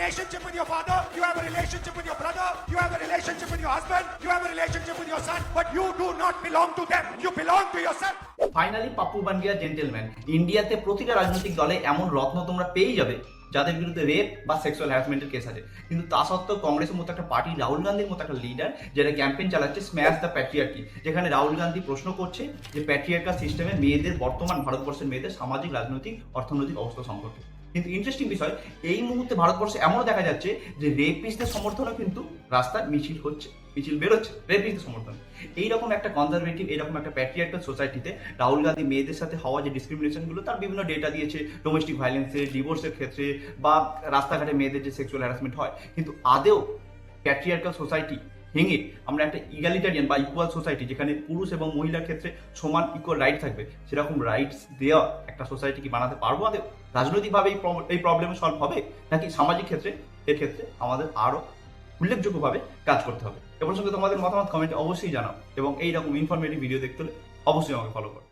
relationship with your father, you have a relationship with your brother, you have a relationship with your husband, you have a relationship with your son, but you do not belong to them. You belong to yourself. Finally Pappu বান্ডিয়া gentleman. ইন্ডিয়াতে প্রতিটা রাজনৈতিক দলে এমন রত্ন তোমরা পেয়েই যাবে যাদের বিরুদ্ধে রেপ বা সেক্সুয়াল হ্যারাসমেন্টের কেস আছে, কিন্তু তা সত্ত্বেও কংগ্রেসের মতো একটা পার্টি, রাহুল গান্ধীর মতো একটা লিডার যেটা ক্যাম্পেইন চালাচ্ছে স্ম্যাশ দ্য প্যাট্রিয়ার্কি, যেখানে রাহুল গান্ধী প্রশ্ন করছে যে প্যাট্রিয়ার্কাল সিস্টেমে মেয়েদের, বর্তমান ভারতবর্ষের মেয়েদের সামাজিক, রাজনৈতিক, অর্থনৈতিক অবস্থা সম্পর্কে। কিন্তু ইন্টারেস্টিং বিষয়, এই মুহূর্তে ভারতবর্ষে এমনও দেখা যাচ্ছে যে রেপিস্টদের সমর্থনও কিন্তু রাস্তায় মিছিল হচ্ছে, মিছিল বেরোচ্ছে রেপিস্টদের সমর্থন। এইরকম একটা কনজারভেটিভ, এইরকম একটা প্যাট্রিয়ার্কাল সোসাইটিতে রাহুল গান্ধী মেয়েদের সাথে হওয়া যে ডিসক্রিমিনেশনগুলো, তার বিভিন্ন ডেটা দিয়েছে ডোমেস্টিক ভায়োলেন্সের, ডিভোর্সের ক্ষেত্রে, বা রাস্তাঘাটে মেয়েদের যে সেক্সুয়াল হ্যারাসমেন্ট হয়। কিন্তু আদেও প্যাট্রিয়ার্কাল সোসাইটি ভেঙে আমরা একটা ইগালিটারিয়ান বা ইকুয়াল সোসাইটি, যেখানে পুরুষ এবং মহিলার ক্ষেত্রে সমান ইকুয়াল রাইট থাকবে, সেরকম রাইটস দেওয়া একটা সোসাইটি কি বানাতে পারবো আদেও? রাজনৈতিকভাবে এই প্রবলেম সলভ হবে, নাকি সামাজিক ক্ষেত্রে এর ক্ষেত্রে আমাদের আরও উল্লেখযোগ্যভাবে কাজ করতে হবে? এ প্রসঙ্গে তোমাদের মতামত কমেন্টে অবশ্যই জানাও, এবং এইরকম ইনফরমেটিভ ভিডিও দেখতে হলে অবশ্যই আমাকে ফলো করো।